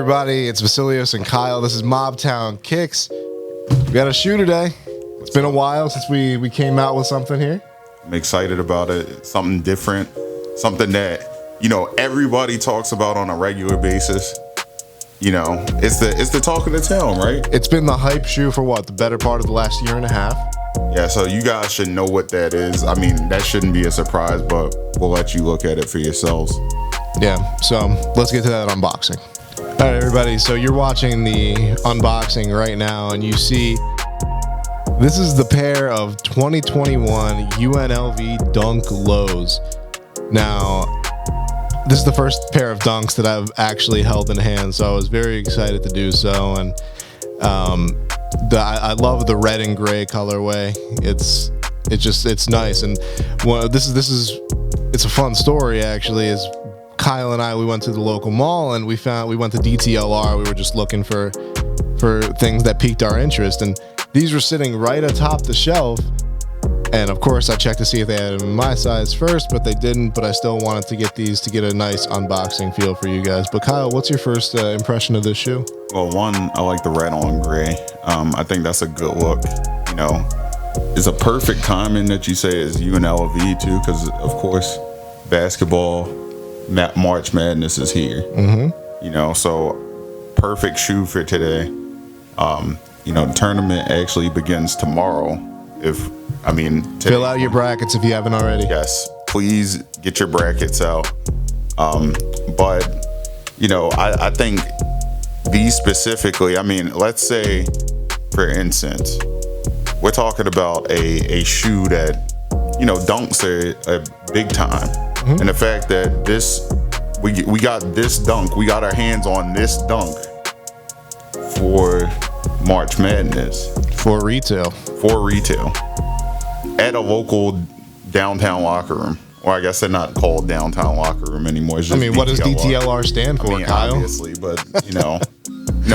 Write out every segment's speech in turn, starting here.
everybody, it's Vasilios and Kyle. This is Mobtown Kicks. We got a shoe today. It's been a while since we came out with something here. I'm excited about it. Something different. Something that, everybody talks about on a regular basis. It's the talk of the town, right? It's been the hype shoe for what? The better part of the last year and a half. Yeah, so you guys should know what that is. I mean, that shouldn't be a surprise, but we'll let you look at it for yourselves. Yeah, so let's get to that unboxing. All right, everybody, so you're watching the unboxing right now, and you see this is the pair of 2021 UNLV Dunk Lows. Now, this is the first pair of Dunks that I've actually held in hand, so I was very excited to do so, and I love the red and gray colorway. It's nice, and it's a fun story actually. Is Kyle and we went to the local mall and we went to DTLR. We were just looking for things that piqued our interest, and these were sitting right atop the shelf. And of course, I checked to see if they had my size first, but they didn't. But I still wanted to get these to get a nice unboxing feel for you guys. But Kyle, what's your first impression of this shoe? Well, one, I like the red on gray. I think that's a good look. It's a perfect timing that you say is UNLV too, because of course, basketball, March Madness is here. Mm-hmm. So perfect shoe for today. The tournament actually begins tomorrow. Fill out your brackets if you haven't already. Yes, please get your brackets out. But I think these specifically, let's say, for instance, we're talking about a shoe that, dunks are big time. Mm-hmm. And the fact that we got this dunk, we got our hands on this dunk for March Madness. For retail. At a local downtown locker room. Or I guess they're not called downtown locker room anymore. It's just what does DTLR stand for, Kyle? Obviously, but you know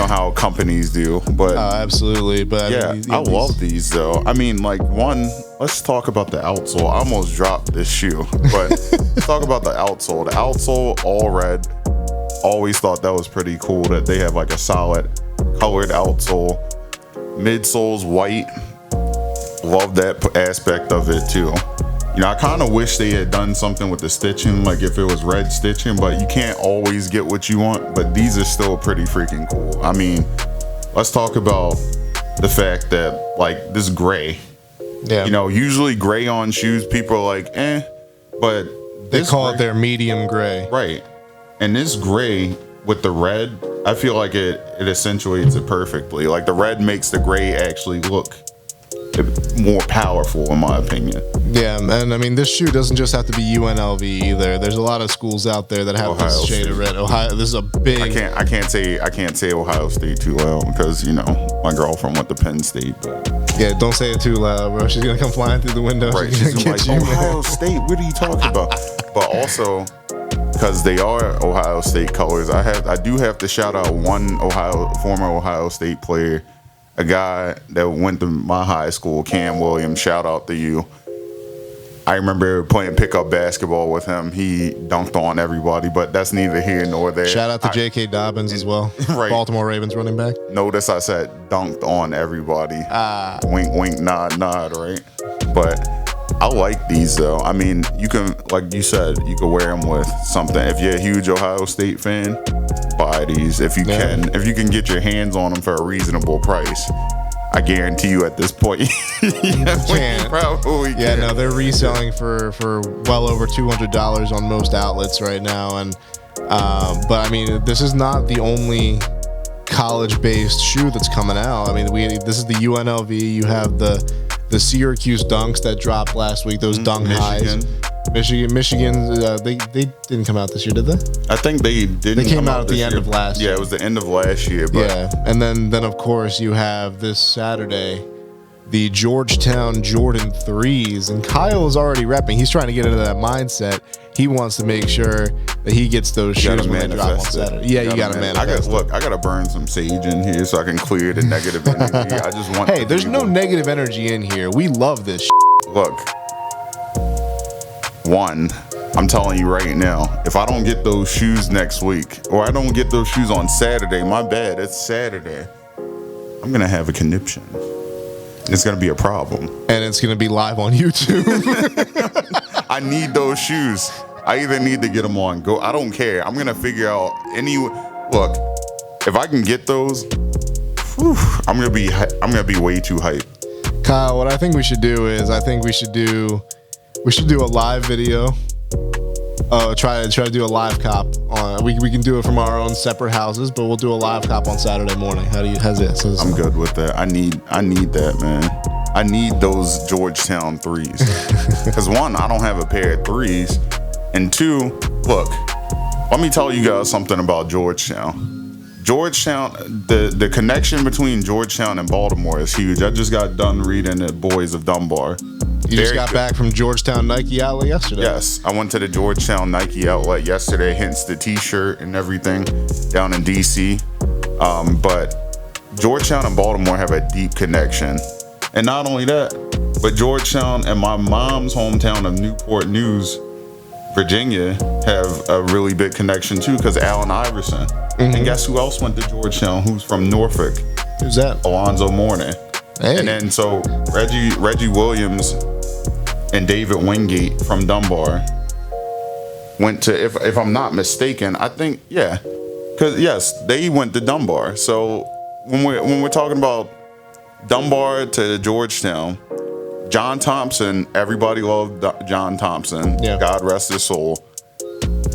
how companies do. But absolutely. But yeah, I love these though. Let's talk about the outsole. I almost dropped this shoe, but let's talk about the outsole. The outsole all red. Always thought that was pretty cool that they have like a solid colored outsole. Midsole's white. Love that aspect of it too. I kind of wish they had done something with the stitching, like if it was red stitching, but you can't always get what you want. But these are still pretty freaking cool. Let's talk about the fact that this gray. Yeah. Usually gray on shoes, people are like, but they call it their medium gray. Right. And this gray with the red, I feel like it accentuates it perfectly. Like the red makes the gray actually look more powerful, in my opinion. Yeah, and this shoe doesn't just have to be UNLV either. There's a lot of schools out there that have Ohio this shade of red. Ohio, this is a big. I can't say Ohio State too loud because my girlfriend went to Penn State. But yeah, don't say it too loud, bro. She's gonna come flying through the window. Right, she's gonna get you. Ohio State. What are you talking about? But also, because they are Ohio State colors, I do have to shout out one former Ohio State player. A guy that went to my high school, Cam Williams, shout out to you. I remember playing pickup basketball with him. He dunked on everybody, but that's neither here nor there. Shout out to J.K. Dobbins as well. Right. Baltimore Ravens running back. Notice I said dunked on everybody. Wink, wink, nod, nod, right? But I like these though. You can, like you said, you can wear them with something. If you're a huge Ohio State fan, buy these if you can. If you can get your hands on them for a reasonable price, I guarantee you at this point, probably can. No, they're reselling for well over $200 on most outlets right now. And but this is not the only college-based shoe that's coming out. This is the UNLV. You have the Syracuse Dunks that dropped last week. Those dunk highs. Michigan, they didn't come out this year, did they? I think they didn't. They came out at the end of last year. Yeah, it was the end of last year. But yeah, and then of course you have this Saturday the Georgetown Jordan 3s, and Kyle is already repping. He's trying to get into that mindset. He wants to make sure that he gets those shoes when they drop on Saturday. Yeah, you got to manifest. I got to burn some sage in here so I can clear the negative energy. I just want. Hey, there's no negative energy in here. We love this. Look. One, I'm telling you right now, if I don't get those shoes next week, or I don't get those shoes on Saturday, my bad, it's Saturday, I'm gonna have a conniption. It's gonna be a problem. And it's gonna be live on YouTube. I need those shoes. I either need to get them on go. I don't care. I'm gonna figure out look. If I can get those, whew, I'm gonna be way too hyped. Kyle, what I think we should do is we should do a live video. Try to do a live cop on. We can do it from our own separate houses, but we'll do a live cop on Saturday morning. How's it? So I'm good with that. I need that, man. I need those Georgetown threes. Because one, I don't have a pair of threes, and two, look, let me tell you guys something about Georgetown. The connection between Georgetown and Baltimore is huge. I just got done reading The Boys of Dunbar. You just got back from Georgetown Nike outlet yesterday. Yes, I went to the Georgetown Nike outlet yesterday, hence the t-shirt and everything down in DC. But Georgetown and Baltimore have a deep connection. And not only that, but Georgetown and my mom's hometown of Newport News, Virginia, have a really big connection too, because Allen Iverson. Mm-hmm. And guess who else went to Georgetown who's from Norfolk? Who's that? Alonzo Mourning. Hey. And then so Reggie Williams and David Wingate from Dunbar went to, if I'm not mistaken, I think, yeah, because yes, they went to Dunbar. So when we're talking about Dunbar to Georgetown, John Thompson, everybody loved John Thompson. Yeah. God rest his soul.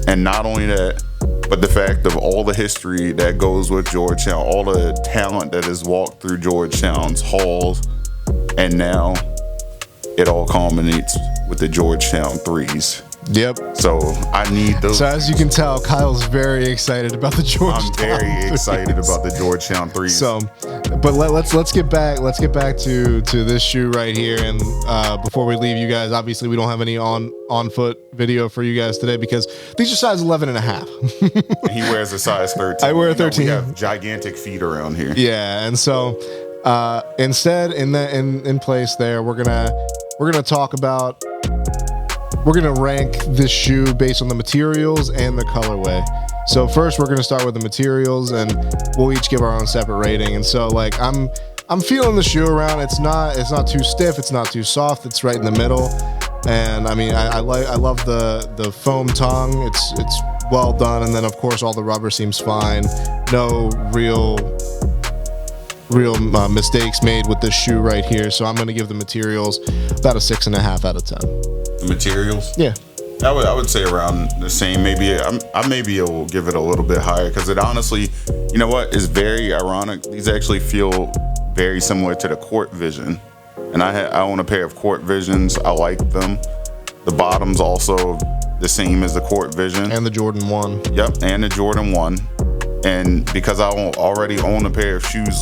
And not only that, but the fact of all the history that goes with Georgetown, all the talent that has walked through Georgetown's halls, and now it all culminates with the Georgetown threes. Yep. So I need those. So as you can tell, Kyle's very excited about the Georgetown. I'm very excited about the Georgetown threes. So, but let's get back to this shoe right here. And before we leave you guys, obviously we don't have any on foot video for you guys today because these are size 11 and a half. He wears a size 13. I wear a 13. We have gigantic feet around here. Yeah, and so instead in place there, we're gonna talk about. We're going to rank this shoe based on the materials and the colorway. So first we're going to start with the materials and we'll each give our own separate rating. And so like I'm feeling the shoe around. It's not too stiff. It's not too soft. It's right in the middle. And I mean, I love the foam tongue. It's well done. And then of course all the rubber seems fine. No real mistakes made with this shoe right here. So I'm going to give the materials about a 6.5 out of 10. The materials? Yeah. I would say around the same. Maybe I maybe will give it a little bit higher because it honestly, you know what, is very ironic. These actually feel very similar to the Court Vision, and I own a pair of Court Visions. I like them. The bottom's also the same as the Court Vision and the Jordan 1. Yep, and the Jordan 1. And because I already own a pair of shoes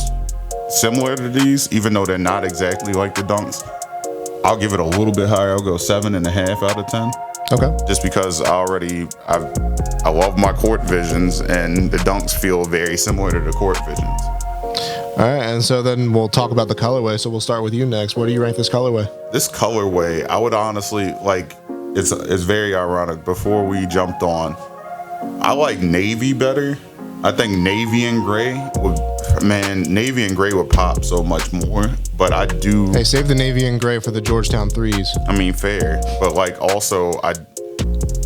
similar to these, even though they're not exactly like the Dunks, I'll give it a little bit higher. I'll go 7.5 out of 10. Okay. Just because I love my Court Visions, and the Dunks feel very similar to the Court Visions. All right, and so then we'll talk about the colorway. So we'll start with you next. Where do you rank this colorway? This colorway, I would honestly like. It's very ironic. Before we jumped on, I like navy better. I think navy and gray would pop so much more, but I do. Hey, save the navy and gray for the Georgetown threes. I mean, fair, but like also I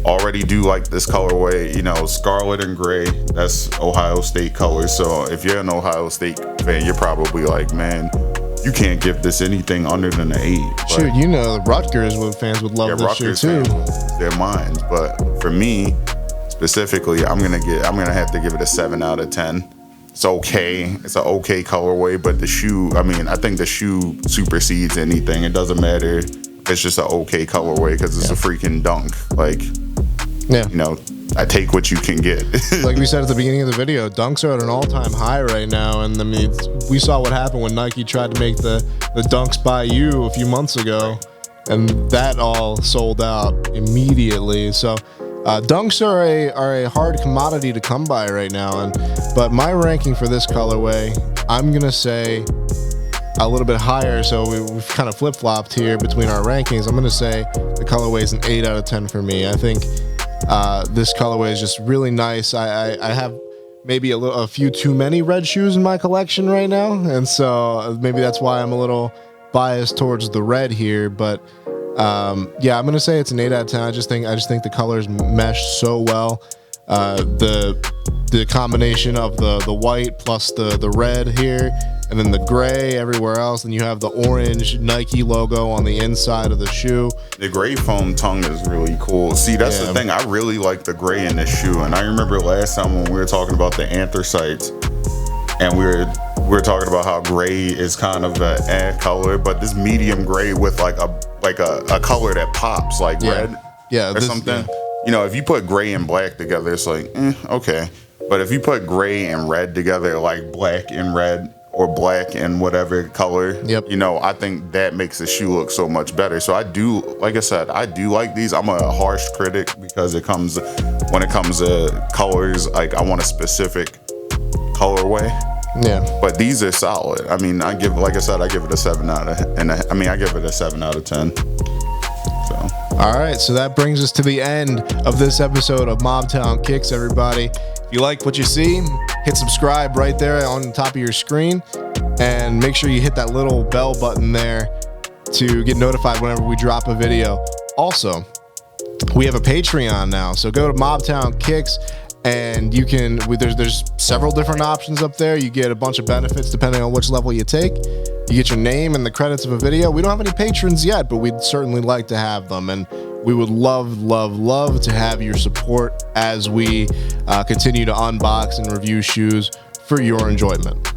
already do like this colorway, scarlet and gray. That's Ohio State colors. So if you're an Ohio State fan, you're probably like, man, you can't give this anything under than an 8. Shoot, the Rutgers fans would love this Rutgers shoe too. Their minds, but for me specifically, I'm gonna have to give it a 7 out of 10. It's okay. It's an okay colorway, but the shoe, I think the shoe supersedes anything. It doesn't matter. It's just an okay colorway because it's a freaking Dunk. Like, I take what you can get. Like we said at the beginning of the video, Dunks are at an all-time high right now. And I mean, we saw what happened when Nike tried to make the Dunks by you a few months ago. And that all sold out immediately. So Dunks are a hard commodity to come by right now, but my ranking for this colorway, I'm gonna say a little bit higher, so we've kind of flip-flopped here between our rankings. I'm going to say the colorway is an 8 out of 10 for me. I think this colorway is just really nice. I have maybe a few too many red shoes in my collection right now, and so maybe that's why I'm a little biased towards the red here. But yeah, I'm going to say it's an 8 out of 10. I just think the colors mesh so well. The combination of the white plus the red here, and then the gray everywhere else, and you have the orange Nike logo on the inside of the shoe. The gray foam tongue is really cool. See, that's the thing. I really like the gray in this shoe, and I remember last time when we were talking about the anthracites, and we were talking about how gray is kind of an add color, but this medium gray with like a color that pops, like red, or something. You know, if you put gray and black together, it's like, okay. But if you put gray and red together, like black and red or black and whatever color, you know, I think that makes the shoe look so much better. So I do, like I said, I do like these. I'm a harsh critic because when it comes to colors, like I want a specific colorway. Yeah. But these are solid. I mean, I give it a 7 out of 10. So. All right, so that brings us to the end of this episode of Mobtown Kicks, everybody. If you like what you see, hit subscribe right there on the top of your screen, and make sure you hit that little bell button there to get notified whenever we drop a video. Also, we have a Patreon now, so go to Mobtown Kicks, and you can, there's several different options up there. You get a bunch of benefits depending on which level you take. You get your name and the credits of a video. We don't have any patrons yet, but we'd certainly like to have them, and we would love to have your support as we continue to unbox and review shoes for your enjoyment.